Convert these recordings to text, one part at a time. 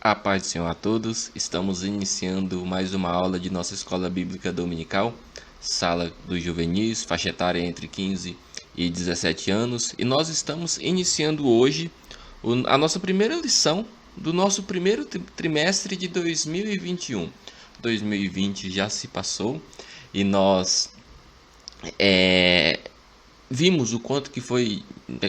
A paz do Senhor a todos. Estamos iniciando mais uma aula de nossa escola bíblica dominical, sala dos juvenis, faixa etária entre 15 e 17 anos. E nós estamos iniciando hoje a nossa primeira lição do nosso primeiro trimestre de 2021. 2020 já se passou e nós vimos o quanto que foi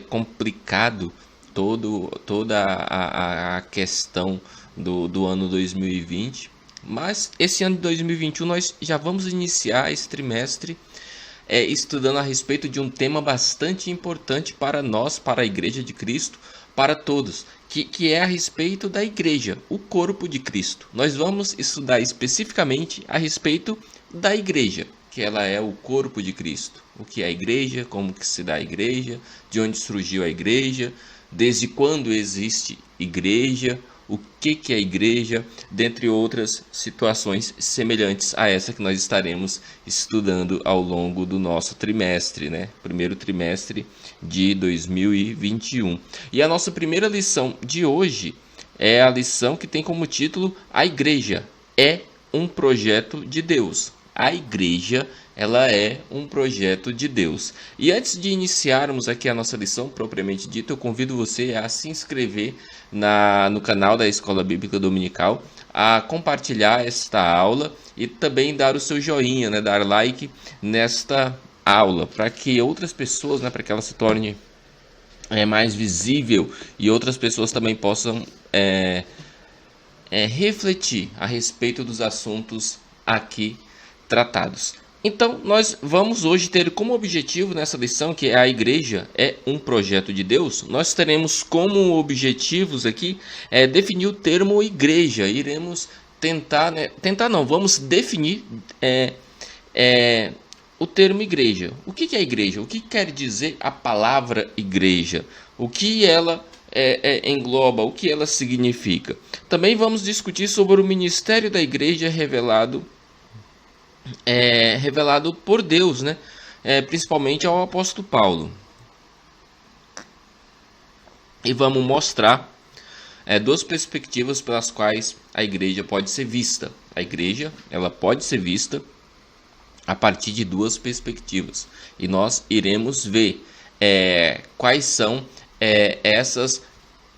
complicado toda a questão do ano 2020, mas esse ano de 2021 nós já vamos iniciar esse trimestre estudando a respeito de um tema bastante importante para nós, para a Igreja de Cristo, para todos, que é a respeito da Igreja, o corpo de Cristo. Nós vamos estudar especificamente a respeito da Igreja, que ela é o corpo de Cristo. O que é a Igreja, como que se dá a Igreja, de onde surgiu a Igreja, desde quando existe Igreja, o que é a Igreja, dentre outras situações semelhantes a essa que nós estaremos estudando ao longo do nosso trimestre, primeiro trimestre de 2021. E a nossa primeira lição de hoje é a lição que tem como título: A Igreja é um projeto de Deus. A Igreja, ela é um projeto de Deus. E antes de iniciarmos aqui a nossa lição propriamente dita, eu convido você a se inscrever no canal da Escola Bíblica Dominical, a compartilhar esta aula e também dar o seu joinha, dar like nesta aula, para que outras pessoas, para que ela se torne mais visível e outras pessoas também possam refletir a respeito dos assuntos aqui tratados. Então, nós vamos hoje ter como objetivo nessa lição, que a Igreja é um projeto de Deus, nós teremos como objetivos aqui definir o termo Igreja. Iremos vamos definir o termo Igreja. O que é Igreja? O que quer dizer a palavra Igreja? O que ela engloba? O que ela significa? Também vamos discutir sobre o ministério da Igreja revelado por Deus, principalmente ao apóstolo Paulo. E vamos mostrar duas perspectivas pelas quais a igreja pode ser vista. A igreja, ela pode ser vista a partir de duas perspectivas. E nós iremos ver quais são essas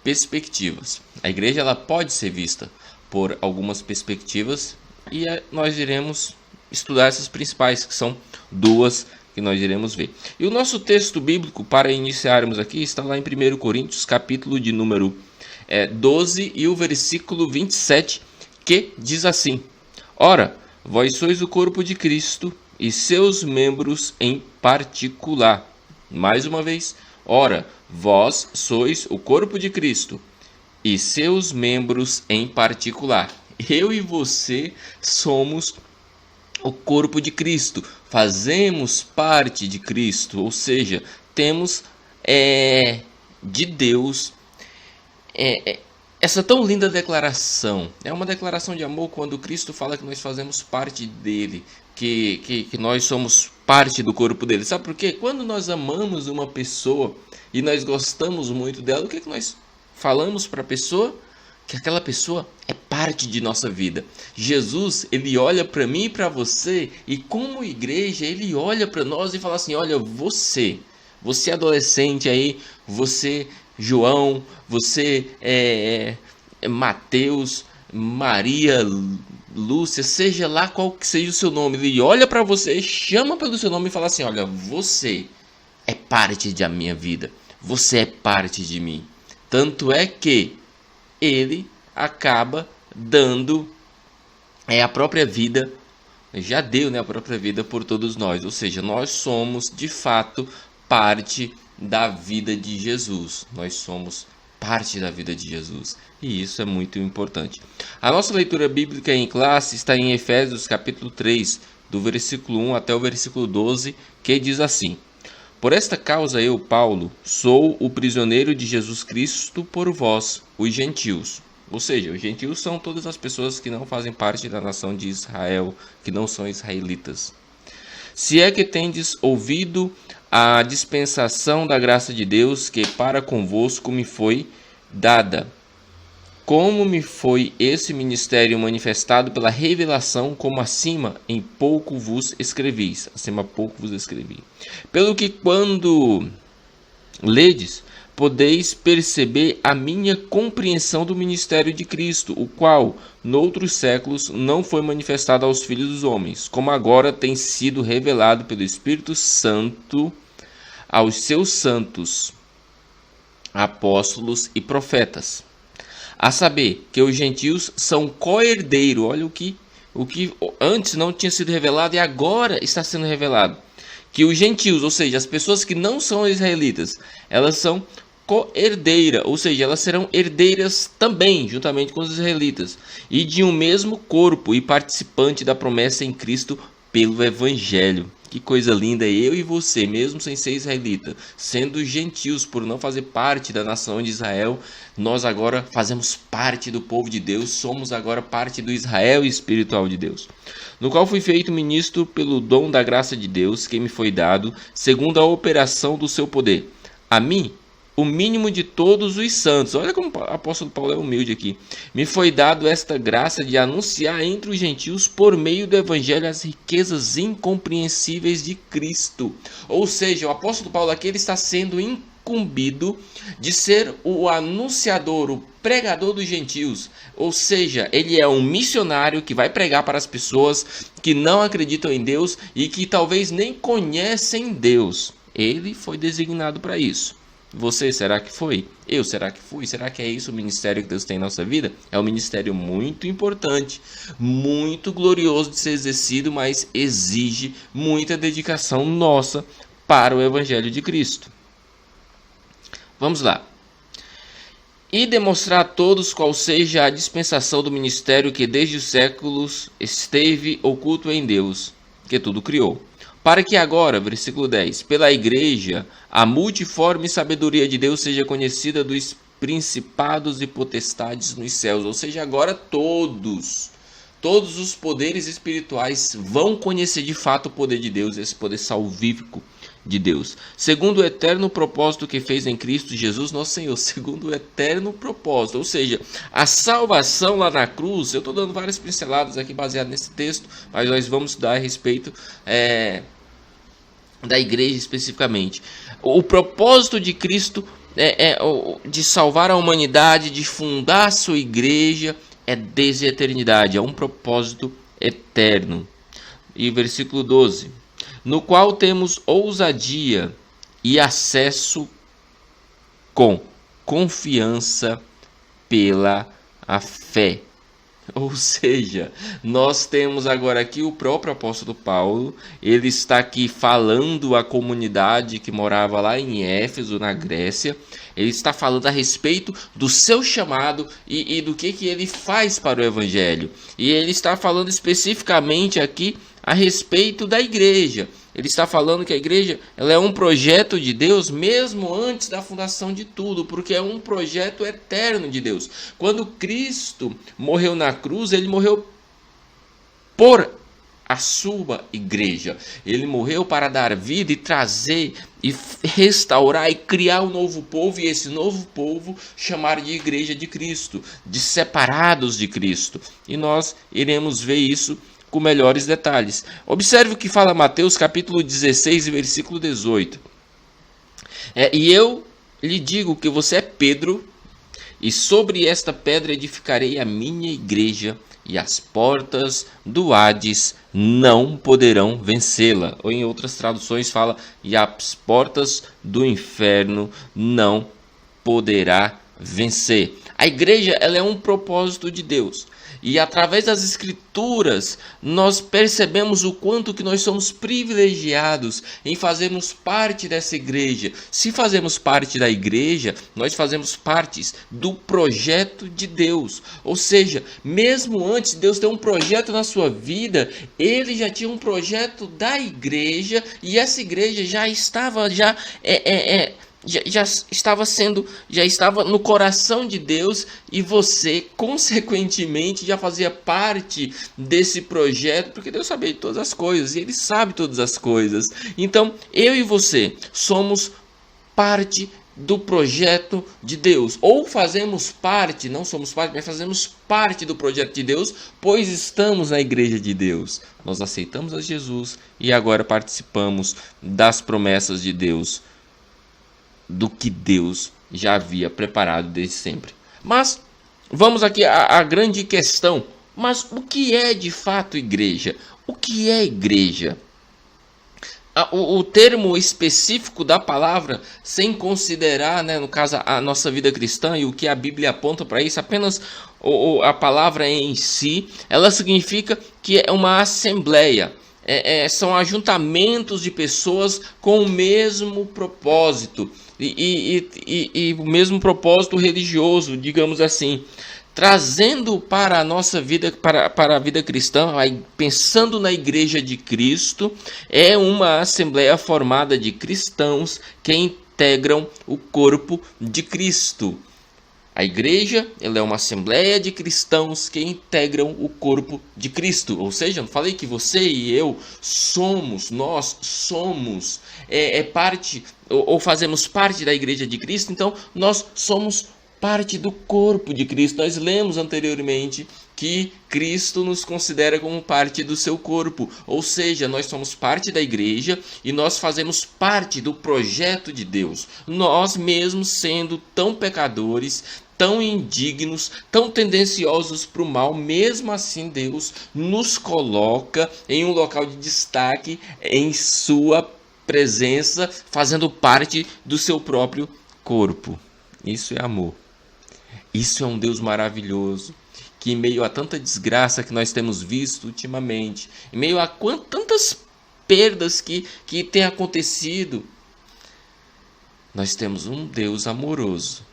perspectivas. A igreja, ela pode ser vista por algumas perspectivas e nós iremos estudar essas principais, que são duas que nós iremos ver. E o nosso texto bíblico, para iniciarmos aqui, está lá em 1 Coríntios, capítulo de número 12 e o versículo 27, que diz assim: Ora, vós sois o corpo de Cristo e seus membros em particular. Mais uma vez, ora, vós sois o corpo de Cristo e seus membros em particular. Eu e você somos o corpo de Cristo, fazemos parte de Cristo, ou seja, temos de Deus essa tão linda declaração. É uma declaração de amor quando Cristo fala que nós fazemos parte dele, que nós somos parte do corpo dele. Sabe por quê? Quando nós amamos uma pessoa e nós gostamos muito dela, o que nós falamos para a pessoa? Que aquela pessoa é parte de nossa vida. Jesus, ele olha para mim e para você, e como igreja, ele olha para nós e fala assim: olha, você adolescente aí, você João, você Mateus, Maria, Lúcia, seja lá qual que seja o seu nome, ele olha para você, chama pelo seu nome e fala assim: olha, você é parte da minha vida, você é parte de mim. Tanto é que ele acaba dando a própria vida, já deu a própria vida por todos nós. Ou seja, nós somos de fato parte da vida de Jesus. Nós somos parte da vida de Jesus. E isso é muito importante. A nossa leitura bíblica em classe está em Efésios capítulo 3, do versículo 1 até o versículo 12, que diz assim: Por esta causa eu, Paulo, sou o prisioneiro de Jesus Cristo por vós, os gentios. Ou seja, os gentios são todas as pessoas que não fazem parte da nação de Israel, que não são israelitas. Se é que tendes ouvido a dispensação da graça de Deus, que para convosco me foi dada, como me foi esse ministério manifestado pela revelação, como acima pouco vos escrevi. Pelo que quando ledes, podeis perceber a minha compreensão do ministério de Cristo, o qual, noutros séculos, não foi manifestado aos filhos dos homens, como agora tem sido revelado pelo Espírito Santo aos seus santos, apóstolos e profetas. A saber, que os gentios são co-herdeiro. Olha o que antes não tinha sido revelado e agora está sendo revelado. Que os gentios, ou seja, as pessoas que não são israelitas, elas são co-herdeira, ou seja, elas serão herdeiras também, juntamente com os israelitas, e de um mesmo corpo e participante da promessa em Cristo pelo Evangelho. Que coisa linda, eu e você, mesmo sem ser israelita, sendo gentios por não fazer parte da nação de Israel, nós agora fazemos parte do povo de Deus, somos agora parte do Israel espiritual de Deus, no qual fui feito ministro pelo dom da graça de Deus, que me foi dado, segundo a operação do seu poder. A mim, o mínimo de todos os santos. Olha como o apóstolo Paulo é humilde aqui. Me foi dado esta graça de anunciar entre os gentios, por meio do evangelho, as riquezas incompreensíveis de Cristo. Ou seja, o apóstolo Paulo aqui ele está sendo incumbido de ser o anunciador, o pregador dos gentios. Ou seja, ele é um missionário que vai pregar para as pessoas que não acreditam em Deus e que talvez nem conhecem Deus. Ele foi designado para isso. Você, será que foi? Eu, será que fui? Será que é isso o ministério que Deus tem em nossa vida? É um ministério muito importante, muito glorioso de ser exercido, mas exige muita dedicação nossa para o Evangelho de Cristo. Vamos lá. E demonstrar a todos qual seja a dispensação do ministério que desde os séculos esteve oculto em Deus, que tudo criou. Para que agora, versículo 10, pela igreja, a multiforme sabedoria de Deus seja conhecida dos principados e potestades nos céus. Ou seja, agora todos os poderes espirituais vão conhecer de fato o poder de Deus, esse poder salvífico de Deus. Segundo o eterno propósito que fez em Cristo Jesus, nosso Senhor. Segundo o eterno propósito. Ou seja, a salvação lá na cruz, eu estou dando várias pinceladas aqui baseado nesse texto, mas nós vamos estudar a respeito da igreja especificamente. O propósito de Cristo de salvar a humanidade, de fundar a sua igreja, é desde a eternidade, é um propósito eterno. E versículo 12, no qual temos ousadia e acesso com confiança pela a fé. Ou seja, nós temos agora aqui o próprio apóstolo Paulo, ele está aqui falando à comunidade que morava lá em Éfeso, na Grécia, ele está falando a respeito do seu chamado e do que ele faz para o evangelho. E ele está falando especificamente aqui a respeito da igreja. Ele está falando que a igreja ela é um projeto de Deus mesmo antes da fundação de tudo, porque é um projeto eterno de Deus. Quando Cristo morreu na cruz, ele morreu por a sua igreja. Ele morreu para dar vida e trazer e restaurar e criar um novo povo, e esse novo povo chamar de igreja de Cristo, de separados de Cristo. E nós iremos ver isso com melhores detalhes. Observe o que fala Mateus capítulo 16 e versículo 18. E eu lhe digo que você é Pedro, e sobre esta pedra edificarei a minha igreja, e as portas do Hades não poderão vencê-la. Ou em outras traduções fala, e as portas do inferno não poderá vencer. A igreja ela é um propósito de Deus. E através das escrituras, nós percebemos o quanto que nós somos privilegiados em fazermos parte dessa igreja. Se fazemos parte da igreja, nós fazemos parte do projeto de Deus. Ou seja, mesmo antes de Deus ter um projeto na sua vida, Ele já tinha um projeto da igreja, e essa igreja já estava no coração de Deus, e você consequentemente já fazia parte desse projeto, porque Deus sabia de todas as coisas e Ele sabe todas as coisas. Então eu e você somos parte do projeto de Deus, ou fazemos parte, não somos parte, mas fazemos parte do projeto de Deus, pois estamos na igreja de Deus. Nós aceitamos a Jesus e agora participamos das promessas de Deus, do que Deus já havia preparado desde sempre. Mas vamos aqui à grande questão. Mas o que é de fato igreja? O que é igreja? O termo específico da palavra, sem considerar, né, no caso, a nossa vida cristã e o que a Bíblia aponta para isso, apenas a palavra em si, ela significa que é uma assembleia. São ajuntamentos de pessoas com o mesmo propósito e o mesmo propósito religioso, digamos assim, trazendo para a nossa vida, para a vida cristã, pensando na igreja de Cristo, é uma assembleia formada de cristãos que integram o corpo de Cristo. A igreja, ela é uma assembleia de cristãos que integram o corpo de Cristo. Ou seja, eu falei que você e eu nós somos parte, ou fazemos parte da igreja de Cristo, então nós somos parte do corpo de Cristo. Nós lemos anteriormente que Cristo nos considera como parte do seu corpo, ou seja, nós somos parte da igreja e nós fazemos parte do projeto de Deus. Nós mesmos sendo tão pecadores, tão indignos, tão tendenciosos para o mal, mesmo assim Deus nos coloca em um local de destaque em sua presença, fazendo parte do seu próprio corpo. Isso é amor. Isso é um Deus maravilhoso, que em meio a tanta desgraça que nós temos visto ultimamente, em meio a tantas perdas que têm acontecido, nós temos um Deus amoroso,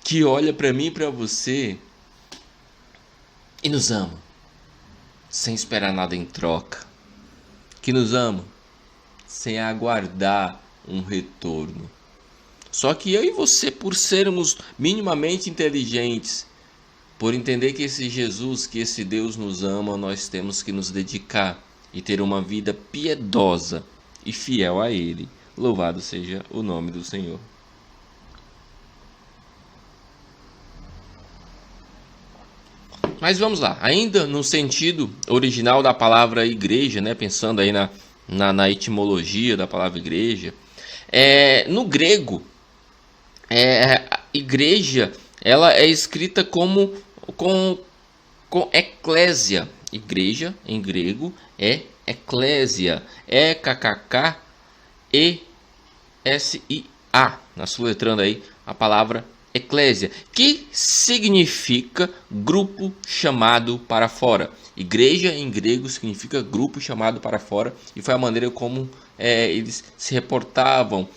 que olha para mim e para você e nos ama, sem esperar nada em troca, que nos ama sem aguardar um retorno. Só que eu e você, por sermos minimamente inteligentes, por entender que esse Jesus, que esse Deus nos ama, nós temos que nos dedicar e ter uma vida piedosa e fiel a Ele. Louvado seja o nome do Senhor. Mas vamos lá, ainda no sentido original da palavra igreja, né? Pensando aí na etimologia da palavra igreja, no grego, igreja, ela é escrita com eclésia. Igreja em grego é eclésia, EKKKESIA, na sua letrando aí a palavra eclésia, que significa grupo chamado para fora. Igreja em grego significa grupo chamado para fora, e foi a maneira como eles se reportavam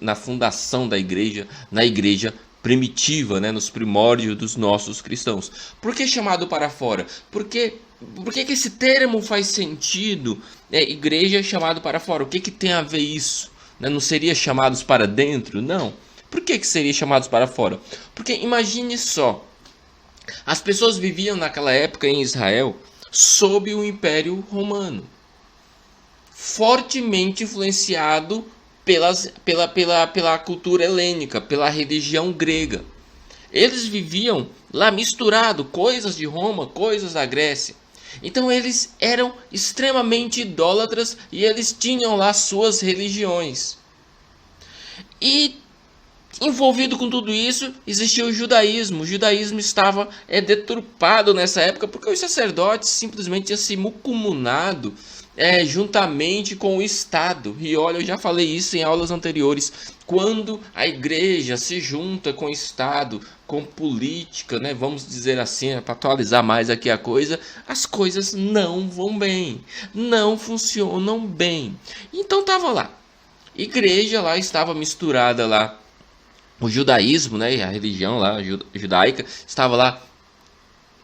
na fundação da igreja, na igreja primitiva, né, nos primórdios dos nossos cristãos. Por que chamado para fora? Por que esse termo faz sentido? Igreja chamado para fora. O que tem a ver isso? Não seria chamados para dentro? Não. Por que seria chamados para fora? Porque imagine só, as pessoas viviam naquela época em Israel sob o Império Romano, fortemente influenciado pela cultura helênica, pela religião grega. Eles viviam lá misturado, coisas de Roma, coisas da Grécia. Então eles eram extremamente idólatras e eles tinham lá suas religiões. E envolvido com tudo isso, existia o judaísmo. O judaísmo estava deturpado nessa época porque os sacerdotes simplesmente tinham se mancomunado juntamente com o Estado. E olha, eu já falei isso em aulas anteriores. Quando a igreja se junta com o Estado, com política, né, vamos dizer assim, para atualizar mais aqui a coisa, as coisas não vão bem, não funcionam bem. Então estava lá, igreja lá estava misturada lá, o judaísmo, né, a religião lá judaica estava lá,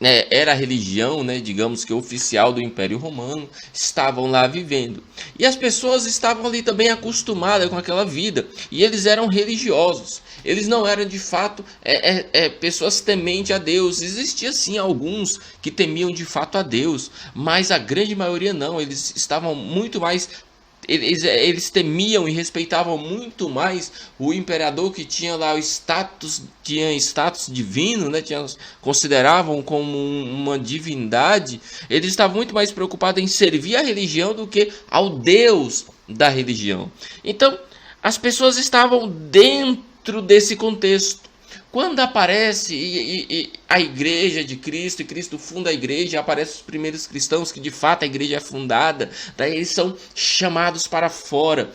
era a religião, né, digamos que oficial do Império Romano, estavam lá vivendo. E as pessoas estavam ali também acostumadas com aquela vida, e eles eram religiosos. Eles não eram de fato pessoas tementes a Deus. Existia sim alguns que temiam de fato a Deus, mas a grande maioria não. Eles estavam muito mais Eles temiam e respeitavam muito mais o imperador, que tinha lá o status, tinha status divino, né? Consideravam como uma divindade. Eles estavam muito mais preocupados em servir a religião do que ao Deus da religião. Então, as pessoas estavam dentro desse contexto. Quando aparece a igreja de Cristo, e Cristo funda a igreja, aparecem os primeiros cristãos, que de fato a igreja é fundada, daí eles são chamados para fora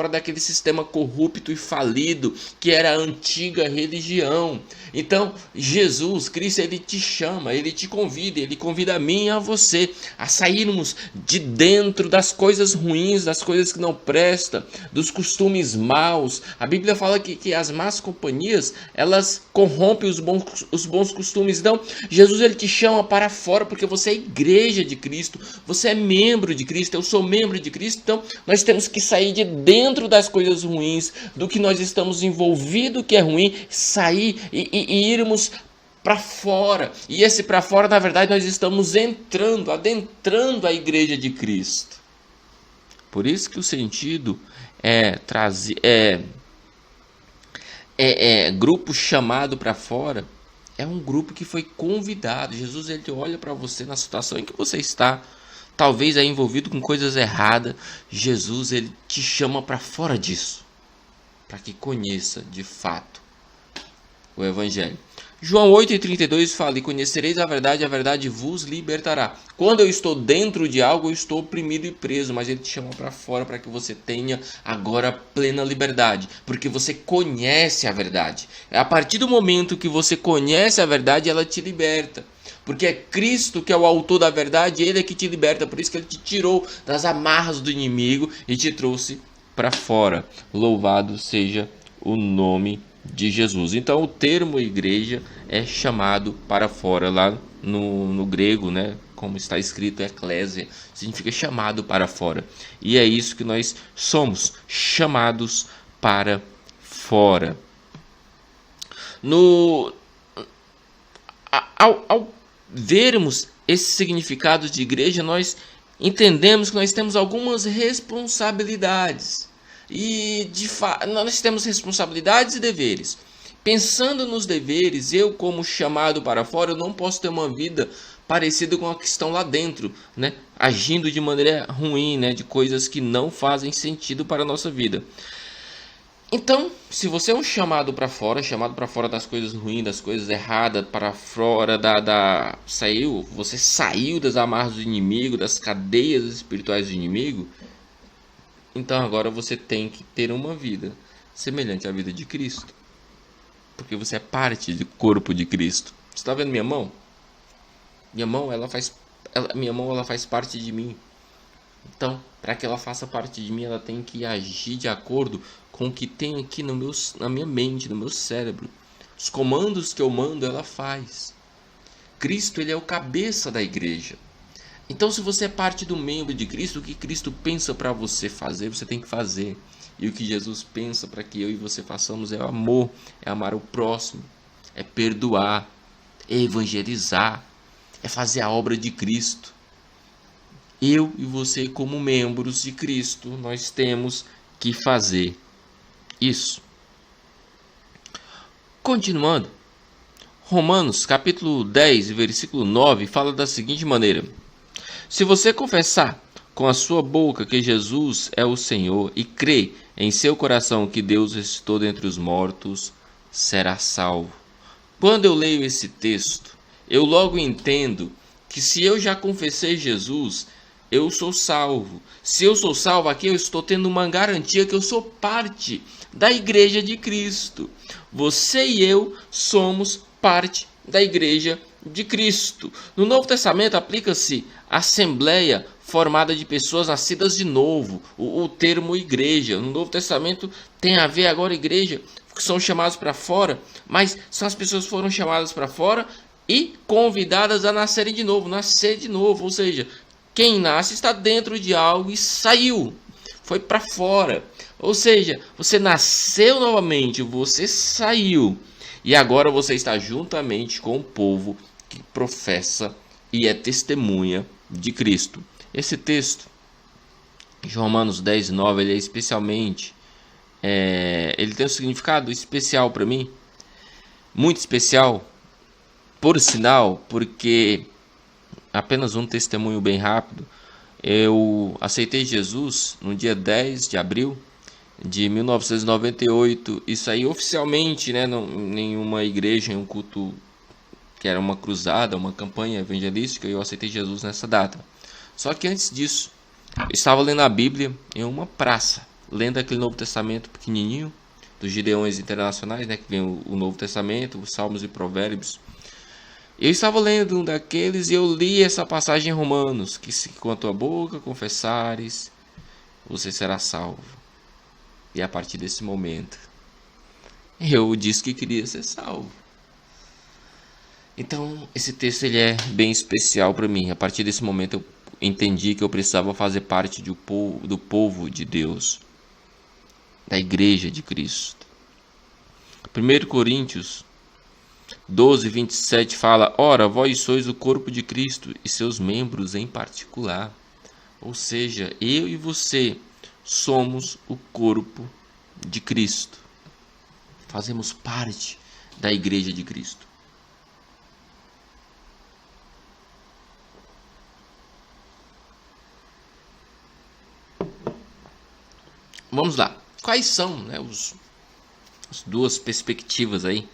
daquele sistema corrupto e falido, que era a antiga religião. Então, Jesus, Cristo, ele te chama, ele te convida, ele convida a mim e a você a sairmos de dentro das coisas ruins, das coisas que não prestam, dos costumes maus. A Bíblia fala que as más companhias, elas corrompem os bons costumes. Então, Jesus, ele te chama para fora, porque você é igreja de Cristo, você é membro de Cristo, eu sou membro de Cristo. Então, nós temos que sair de dentro das coisas ruins, do que nós estamos envolvidos, que é ruim, sair e irmos para fora. E esse para fora, na verdade, nós estamos adentrando a igreja de Cristo. Por isso que o sentido grupo chamado para fora é um grupo que foi convidado. Jesus, ele olha para você na situação em que você está, talvez aí envolvido com coisas erradas. Jesus, ele te chama para fora disso, para que conheça de fato o Evangelho. João 8,32 fala: e conhecereis a verdade vos libertará. Quando eu estou dentro de algo, eu estou oprimido e preso, mas ele te chama para fora para que você tenha agora plena liberdade, porque você conhece a verdade. A partir do momento que você conhece a verdade, ela te liberta. Porque é Cristo que é o autor da verdade, ele é que te liberta. Por isso que ele te tirou das amarras do inimigo e te trouxe para fora. Louvado seja o nome de Jesus. Então o termo igreja é chamado para fora. Lá no grego, né, como está escrito, eclésia, significa chamado para fora. E é isso que nós somos, chamados para fora. Ao vermos esses significados de igreja, nós entendemos que nós temos algumas responsabilidades. E nós temos responsabilidades e deveres. Pensando nos deveres, eu, como chamado para fora, eu não posso ter uma vida parecida com a que estão lá dentro, né? Agindo de maneira ruim, né? De coisas que não fazem sentido para a nossa vida. Então, se você é um chamado para fora das coisas ruins, das coisas erradas, para fora você saiu das amarras do inimigo, das cadeias espirituais do inimigo, então agora você tem que ter uma vida semelhante à vida de Cristo, porque você é parte do corpo de Cristo. Você está vendo minha mão? Minha mão, ela faz parte de mim. Então, para que ela faça parte de mim, ela tem que agir de acordo com o que tem aqui na minha mente, no meu cérebro. Os comandos que eu mando, ela faz. Cristo, ele é o cabeça da igreja. Então, se você é parte do membro de Cristo, o que Cristo pensa para você fazer, você tem que fazer. E o que Jesus pensa para que eu e você façamos é o amor, é amar o próximo, é perdoar, é evangelizar, é fazer a obra de Cristo. Eu e você, como membros de Cristo, nós temos que fazer isso. Continuando, Romanos capítulo 10, versículo 9, fala da seguinte maneira: se você confessar com a sua boca que Jesus é o Senhor e crer em seu coração que Deus ressuscitou dentre os mortos, será salvo. Quando eu leio esse texto, eu logo entendo que se eu já confessei Jesus, eu sou salvo. Se eu sou salvo, aqui eu estou tendo uma garantia que eu sou parte da igreja de Cristo. Você e eu somos parte da igreja de Cristo. No Novo Testamento aplica-se assembleia formada de pessoas nascidas de novo, o termo igreja. No Novo Testamento tem a ver agora igreja, que são chamados para fora, mas são as pessoas que foram chamadas para fora e convidadas a nascerem de novo, nascer de novo, ou seja, quem nasce está dentro de algo e saiu, foi para fora. Ou seja, você nasceu novamente, você saiu e agora você está juntamente com o povo que professa e é testemunha de Cristo. Esse texto de Romanos 10, 9, ele é especialmente... ele tem um significado especial para mim, muito especial, por sinal, porque apenas um testemunho bem rápido. Eu aceitei Jesus no dia 10 de abril de 1998, isso aí oficialmente, né, em nenhuma igreja, em um culto que era uma cruzada, uma campanha evangelística, eu aceitei Jesus nessa data. Só que antes disso, eu estava lendo a Bíblia em uma praça, lendo aquele Novo Testamento pequenininho, dos Gideões Internacionais, né, que vem o Novo Testamento, os Salmos e Provérbios. Eu estava lendo um daqueles e eu li essa passagem em Romanos, que se com a tua boca confessares, você será salvo. E a partir desse momento, eu disse que queria ser salvo. Então, esse texto ele é bem especial para mim. A partir desse momento, eu entendi que eu precisava fazer parte do povo de Deus, da Igreja de Cristo. 1 Coríntios 12, 27 fala: ora, vós sois o corpo de Cristo e seus membros em particular. Ou seja, eu e você somos o corpo de Cristo. Fazemos parte da Igreja de Cristo. Vamos lá. Quais são, né, as duas perspectivas aí,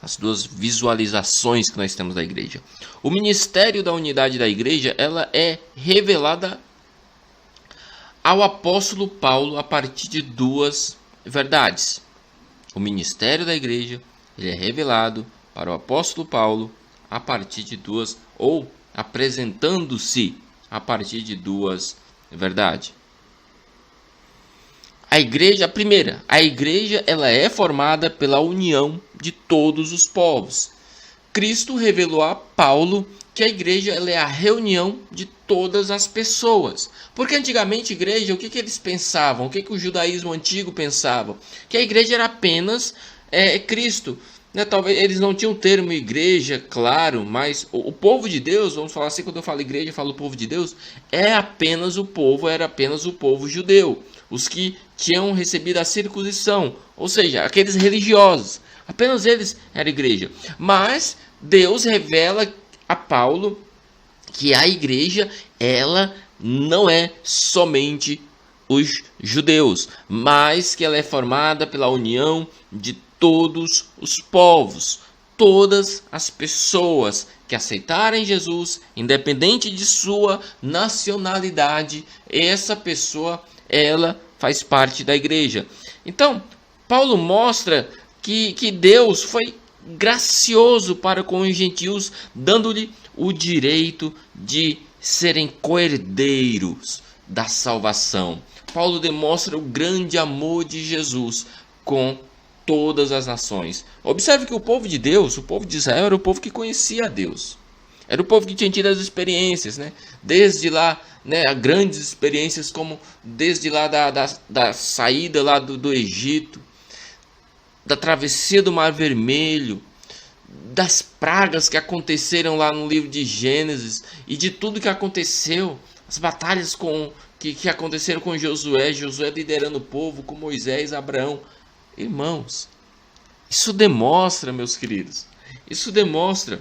as duas visualizações que nós temos da igreja? O ministério da unidade da igreja, ela é revelada ao apóstolo Paulo a partir de duas verdades. O ministério da igreja, ele é revelado para o apóstolo Paulo a partir de duas, ou apresentando-se a partir de duas verdades. A igreja, a primeira, a igreja ela é formada pela união de todos os povos. Cristo revelou a Paulo que a igreja ela é a reunião de todas as pessoas. Porque antigamente a igreja, o que eles pensavam? O que o judaísmo antigo pensava? Que a igreja era apenas Cristo. Né? Talvez eles não tinham o termo igreja, claro, mas o povo de Deus, vamos falar assim, quando eu falo igreja, eu falo povo de Deus, era apenas o povo judeu. Os que tinham recebido a circuncisão, ou seja, aqueles religiosos. Apenas eles eram igreja. Mas Deus revela a Paulo que a igreja, ela não é somente os judeus, mas que ela é formada pela união de todos os povos, todas as pessoas que aceitarem Jesus, independente de sua nacionalidade, essa pessoa, ela faz parte da igreja. Então, Paulo mostra que Deus foi gracioso para com os gentios, dando-lhe o direito de serem coerdeiros da salvação. Paulo demonstra o grande amor de Jesus com todas as nações. Observe que o povo de Deus, o povo de Israel, era o povo que conhecia a Deus. Era o povo que tinha tido as experiências, né? Desde lá, né, grandes experiências, como desde lá da saída lá do Egito, da travessia do Mar Vermelho, das pragas que aconteceram lá no livro de Gênesis e de tudo que aconteceu, as batalhas que aconteceram com Josué liderando o povo, com Moisés, Abraão. Irmãos, isso demonstra, meus queridos, isso demonstra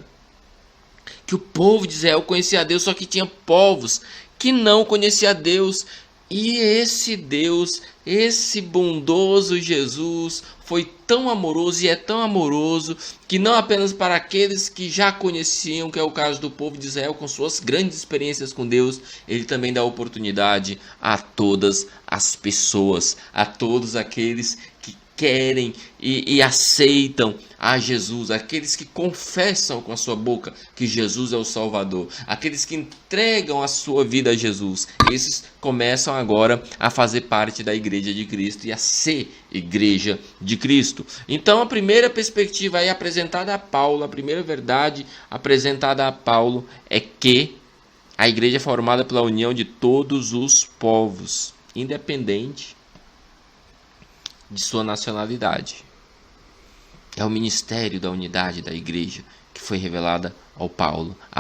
que o povo de Israel conhecia a Deus, só que tinha povos que não conheciam a Deus. E esse Deus, esse bondoso Jesus, foi tão amoroso e é tão amoroso que não apenas para aqueles que já conheciam, que é o caso do povo de Israel, com suas grandes experiências com Deus, ele também dá oportunidade a todas as pessoas, a todos aqueles que querem e aceitam a Jesus, aqueles que confessam com a sua boca que Jesus é o Salvador, aqueles que entregam a sua vida a Jesus. Esses começam agora a fazer parte da Igreja de Cristo e a ser Igreja de Cristo. Então a primeira perspectiva aí apresentada a Paulo, a primeira verdade apresentada a Paulo é que a igreja é formada pela união de todos os povos, independente de sua nacionalidade. É o ministério da unidade da igreja que foi revelada a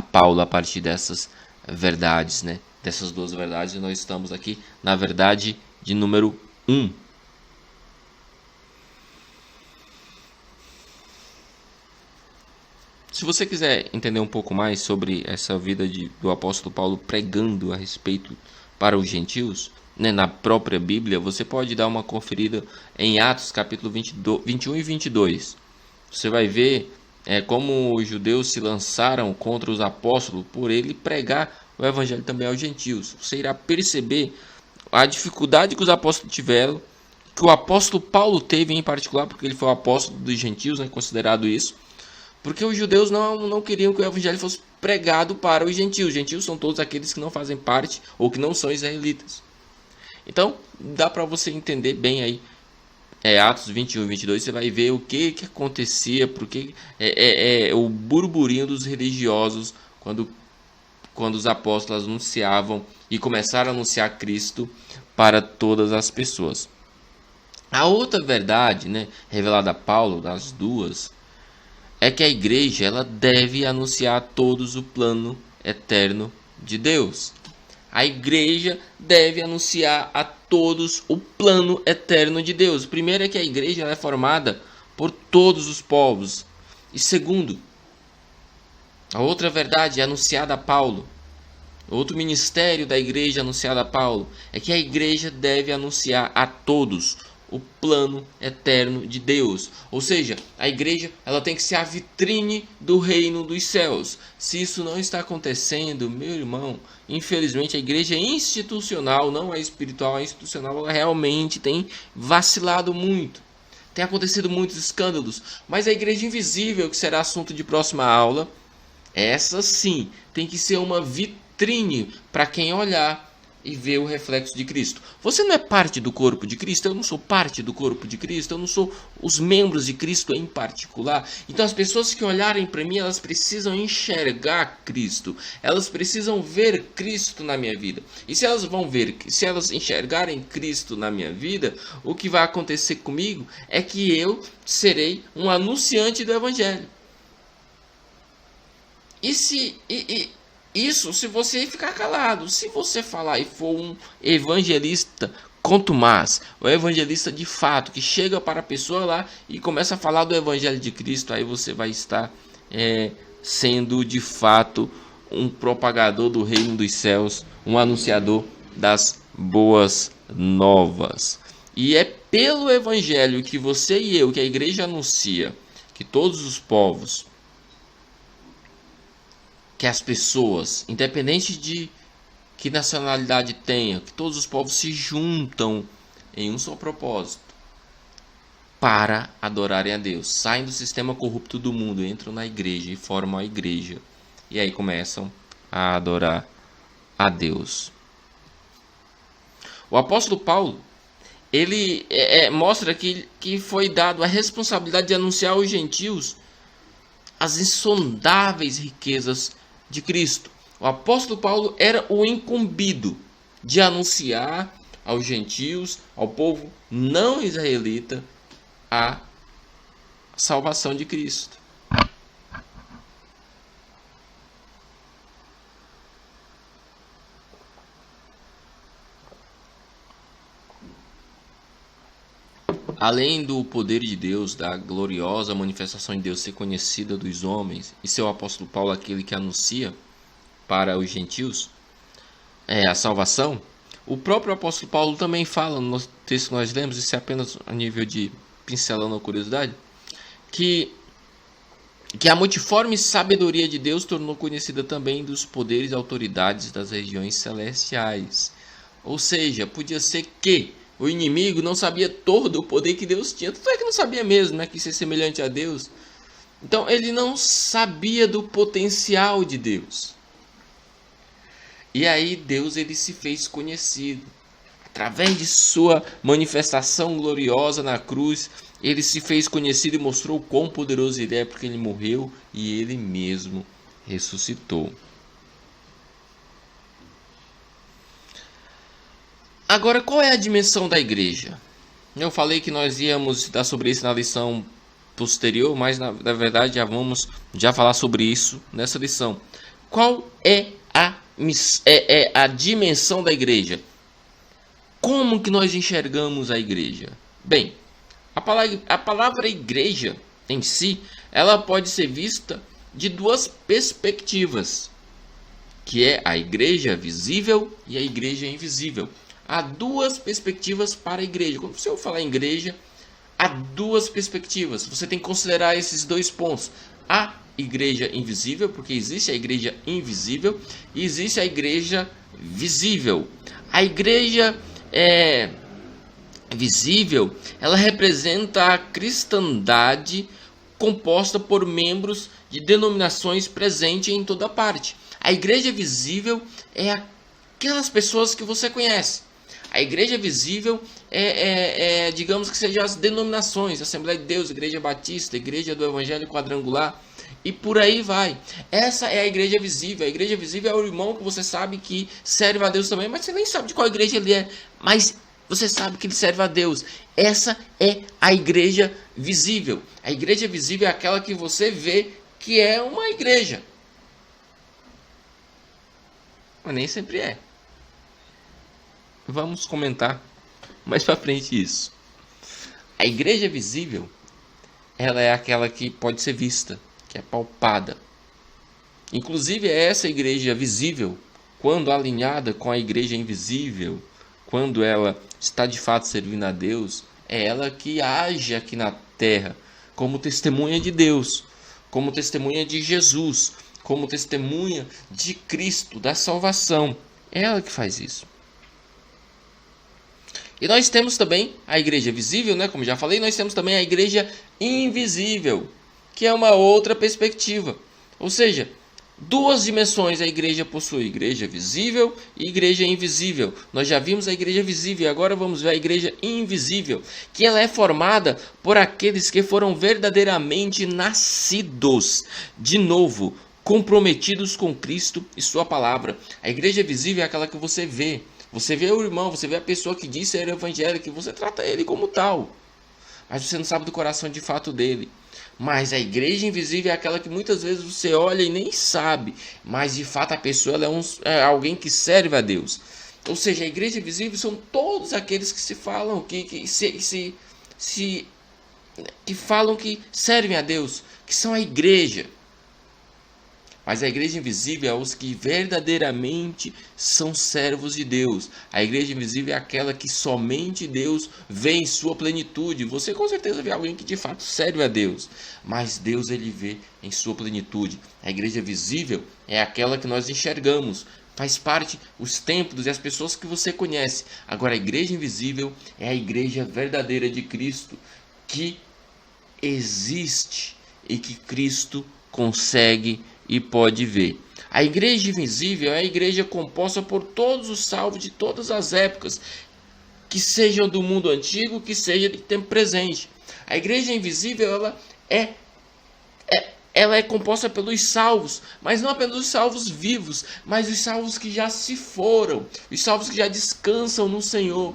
Paulo a partir dessas verdades, né? dessas duas verdades, e nós estamos aqui na verdade de número 1. Se você quiser entender um pouco mais sobre essa vida do apóstolo Paulo pregando a respeito para os gentios, né, na própria Bíblia, você pode dar uma conferida em Atos capítulo 21 e 22. Você vai ver como os judeus se lançaram contra os apóstolos por ele pregar o evangelho também aos gentios. Você irá perceber a dificuldade que os apóstolos tiveram, que o apóstolo Paulo teve em particular, porque ele foi o apóstolo dos gentios, né, considerado isso. Porque os judeus não queriam que o evangelho fosse pregado para os gentios. Os gentios são todos aqueles que não fazem parte ou que não são israelitas. Então, dá para você entender bem aí. Atos 21 e 22, você vai ver o que acontecia, porque o burburinho dos religiosos quando os apóstolos anunciavam e começaram a anunciar Cristo para todas as pessoas. A outra verdade, né, revelada a Paulo, das duas, é que a igreja ela deve anunciar a todos o plano eterno de Deus. A igreja deve anunciar a todos o plano eterno de Deus. Primeiro é que a igreja ela é formada por todos os povos. E segundo, a outra verdade anunciada a Paulo, outro ministério da igreja anunciado a Paulo, é que a igreja deve anunciar a todos o plano eterno de Deus. Ou seja, a igreja ela tem que ser a vitrine do reino dos céus. Se isso não está acontecendo, meu irmão, infelizmente a igreja é institucional, não é espiritual, é institucional, ela realmente tem vacilado muito. Tem acontecido muitos escândalos, mas a igreja invisível, que será assunto de próxima aula, essa sim tem que ser uma vitrine para quem olhar e ver o reflexo de Cristo. Você não é parte do corpo de Cristo, eu não sou parte do corpo de Cristo, eu não sou os membros de Cristo em particular. Então as pessoas que olharem para mim, elas precisam enxergar Cristo, elas precisam ver Cristo na minha vida. E se elas enxergarem Cristo na minha vida, o que vai acontecer comigo é que eu serei um anunciante do Evangelho. Isso se você ficar calado. Se você falar e for um evangelista contumaz, o evangelista de fato, que chega para a pessoa lá e começa a falar do evangelho de Cristo, aí você vai estar sendo de fato um propagador do reino dos céus, um anunciador das boas novas. E é pelo evangelho que você e eu, que a igreja anuncia, que todos os povos, que as pessoas, independente de que nacionalidade tenham, que todos os povos se juntam em um só propósito para adorarem a Deus. Saem do sistema corrupto do mundo, entram na igreja e formam a igreja. E aí começam a adorar a Deus. O apóstolo Paulo, ele mostra que foi dado a responsabilidade de anunciar aos gentios as insondáveis riquezas de Cristo. O apóstolo Paulo era o incumbido de anunciar aos gentios, ao povo não israelita, a salvação de Cristo. Além do poder de Deus, da gloriosa manifestação de Deus ser conhecida dos homens, e ser o apóstolo Paulo aquele que anuncia para os gentios a salvação, o próprio apóstolo Paulo também fala no texto que nós lemos, isso é apenas a nível de pincelando a curiosidade, que a multiforme sabedoria de Deus tornou conhecida também dos poderes e autoridades das regiões celestiais. Ou seja, podia ser que o inimigo não sabia todo o poder que Deus tinha. Tanto é que não sabia mesmo, né, que ser semelhante a Deus. Então ele não sabia do potencial de Deus. E aí Deus ele se fez conhecido. Através de sua manifestação gloriosa na cruz, ele se fez conhecido e mostrou quão poderoso ele é, porque ele morreu e ele mesmo ressuscitou. Agora, qual é a dimensão da igreja? Eu falei que nós íamos estudar sobre isso na lição posterior, mas na verdade já vamos falar sobre isso nessa lição. Qual é a a dimensão da igreja. Como que nós enxergamos a igreja? Bem, a palavra igreja em si, ela pode ser vista de duas perspectivas, que é a igreja visível e a igreja invisível. Há duas perspectivas para a igreja. Quando você falar em igreja, há duas perspectivas. Você tem que considerar esses dois pontos. A igreja invisível, porque existe a igreja invisível e existe a igreja visível. A igreja visível, ela representa a cristandade composta por membros de denominações presentes em toda parte. A igreja visível é aquelas pessoas que você conhece. A igreja visível digamos que sejam as denominações, Assembleia de Deus, Igreja Batista, Igreja do Evangelho Quadrangular, e por aí vai. Essa é a igreja visível. A igreja visível é o irmão que você sabe que serve a Deus também, mas você nem sabe de qual igreja ele é, mas você sabe que ele serve a Deus. Essa é a igreja visível. A igreja visível é aquela que você vê que é uma igreja, mas nem sempre é. Vamos comentar mais para frente isso. A igreja visível, ela é aquela que pode ser vista, que é palpada. Inclusive essa igreja visível, quando alinhada com a igreja invisível, quando ela está de fato servindo a Deus, é ela que age aqui na terra como testemunha de Deus, como testemunha de Jesus, como testemunha de Cristo, da salvação. É ela que faz isso. E nós temos também a igreja visível, né? Como já falei, nós temos também a igreja invisível, que é uma outra perspectiva. Ou seja, duas dimensões a igreja possui: igreja visível e igreja invisível. Nós já vimos a igreja visível e agora vamos ver a igreja invisível, que ela é formada por aqueles que foram verdadeiramente nascidos de novo, comprometidos com Cristo e sua palavra. A igreja visível é aquela que você vê. Você vê o irmão, você vê a pessoa que diz ser evangélico, você trata ele como tal, mas você não sabe do coração de fato dele. Mas a igreja invisível é aquela que muitas vezes você olha e nem sabe, mas de fato a pessoa ela é alguém que serve a Deus. Ou seja, a igreja invisível são todos aqueles que se falam, que falam que servem a Deus, que são a igreja. Mas a igreja invisível é os que verdadeiramente são servos de Deus. A igreja invisível é aquela que somente Deus vê em sua plenitude. Você com certeza vê alguém que de fato serve a Deus, mas Deus ele vê em sua plenitude. A igreja visível é aquela que nós enxergamos, faz parte os templos e as pessoas que você conhece. Agora a igreja invisível é a igreja verdadeira de Cristo, que existe e que Cristo consegue e pode ver. A igreja invisível é a igreja composta por todos os salvos de todas as épocas, que sejam do mundo antigo, que seja de tempo presente. A igreja invisível ela é composta pelos salvos, mas não pelos salvos vivos, mas os salvos que já se foram, os salvos que já descansam no Senhor.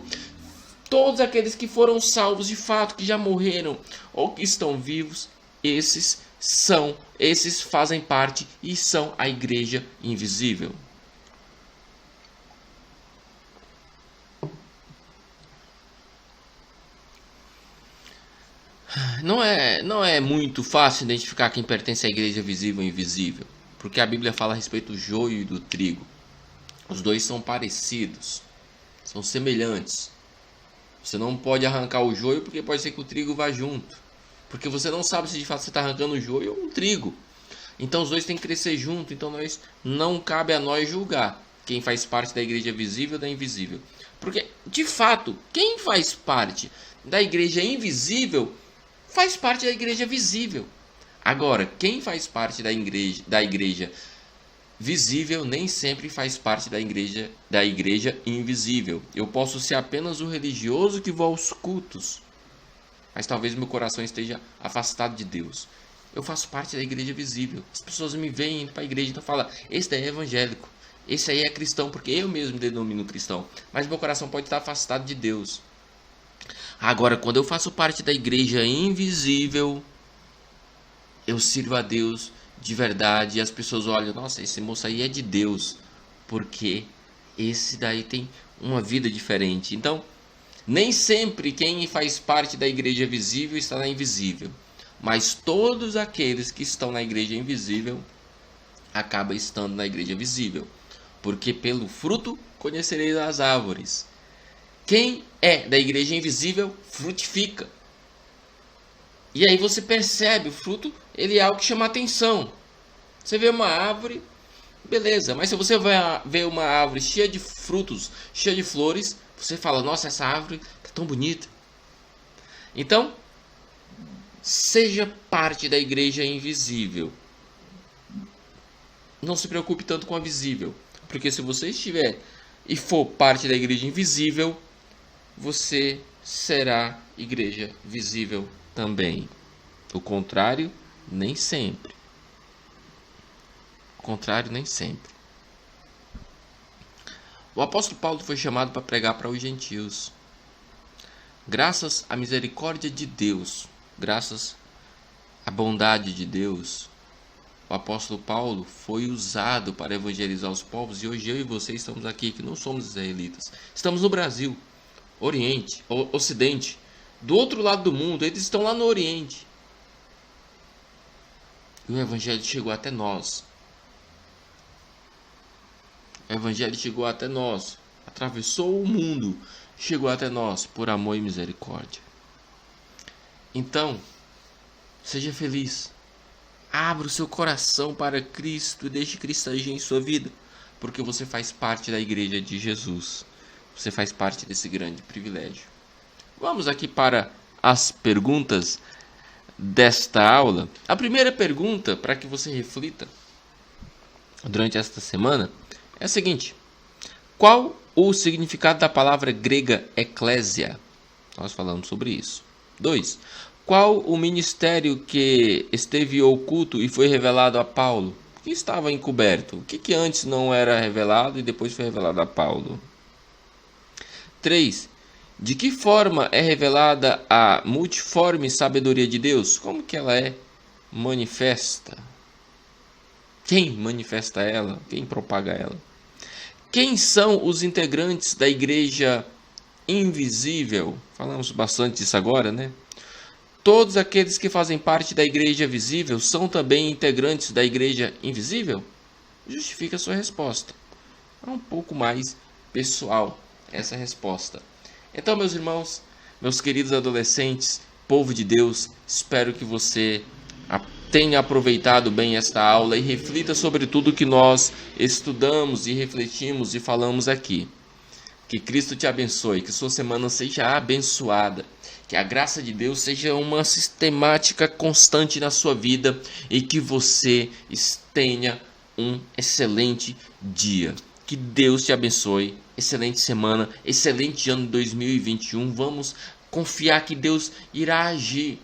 Todos aqueles que foram salvos de fato, que já morreram ou que estão vivos, esses fazem parte e são a igreja invisível. Não é muito fácil identificar quem pertence à igreja visível e invisível, porque a Bíblia fala a respeito do joio e do trigo. Os dois são parecidos, são semelhantes. Você não pode arrancar o joio porque pode ser que o trigo vá junto. Porque você não sabe se de fato você está arrancando o joio ou um trigo. Então os dois têm que crescer junto. Então não cabe a nós julgar quem faz parte da igreja visível ou da invisível. Porque, de fato, quem faz parte da igreja invisível faz parte da igreja visível. Agora, quem faz parte da igreja visível nem sempre faz parte da igreja invisível. Eu posso ser apenas o religioso que vou aos cultos, mas talvez meu coração esteja afastado de Deus. Eu faço parte da igreja visível. As pessoas me veem indo para a igreja, então falam: esse daí é evangélico, esse aí é cristão, porque eu mesmo denomino cristão, mas meu coração pode estar afastado de Deus. Agora, quando eu faço parte da igreja invisível, eu sirvo a Deus de verdade, e as pessoas olham: nossa, esse moço aí é de Deus, porque esse daí tem uma vida diferente. Então, nem sempre quem faz parte da igreja visível está na invisível, mas todos aqueles que estão na igreja invisível acabam estando na igreja visível, porque pelo fruto conhecereis as árvores. Quem é da igreja invisível frutifica. E aí você percebe, o fruto, ele é algo que chama atenção. Você vê uma árvore, beleza, mas se você vai ver uma árvore cheia de frutos, cheia de flores, você fala, nossa, essa árvore tá tão bonita. Então, seja parte da igreja invisível. Não se preocupe tanto com a visível, porque se você estiver e for parte da igreja invisível, você será igreja visível também. O contrário, nem sempre. O contrário, nem sempre. O apóstolo Paulo foi chamado para pregar para os gentios. Graças à misericórdia de Deus, graças à bondade de Deus, o apóstolo Paulo foi usado para evangelizar os povos, e hoje eu e você estamos aqui, que não somos israelitas. Estamos no Brasil, Oriente, Ocidente, do outro lado do mundo, eles estão lá no Oriente. E o evangelho chegou até nós. O evangelho chegou até nós, atravessou o mundo, chegou até nós por amor e misericórdia. Então, seja feliz. Abra o seu coração para Cristo e deixe Cristo agir em sua vida, porque você faz parte da igreja de Jesus. Você faz parte desse grande privilégio. Vamos aqui para as perguntas desta aula. A primeira pergunta, para que você reflita durante esta semana, é a seguinte: qual o significado da palavra grega eclésia? Nós falamos sobre isso. 2. Qual o ministério que esteve oculto e foi revelado a Paulo? O que estava encoberto? O que antes não era revelado e depois foi revelado a Paulo? 3. De que forma é revelada a multiforme sabedoria de Deus? Como que ela é manifesta? Quem manifesta ela? Quem propaga ela? Quem são os integrantes da igreja invisível? Falamos bastante disso agora, né? Todos aqueles que fazem parte da igreja visível são também integrantes da igreja invisível? Justifica a sua resposta. É um pouco mais pessoal essa resposta. Então, meus irmãos, meus queridos adolescentes, povo de Deus, espero que você tenha aproveitado bem esta aula e reflita sobre tudo que nós estudamos e refletimos e falamos aqui. Que Cristo te abençoe, que sua semana seja abençoada, que a graça de Deus seja uma sistemática constante na sua vida e que você tenha um excelente dia. Que Deus te abençoe, excelente semana, excelente ano de 2021. Vamos confiar que Deus irá agir.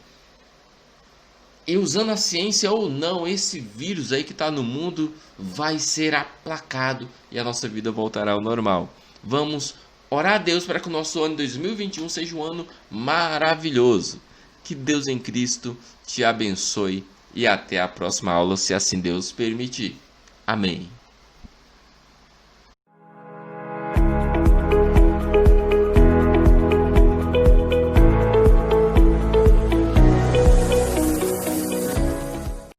E usando a ciência ou não, esse vírus aí que está no mundo vai ser aplacado e a nossa vida voltará ao normal. Vamos orar a Deus para que o nosso ano de 2021 seja um ano maravilhoso. Que Deus em Cristo te abençoe e até a próxima aula, se assim Deus permitir. Amém.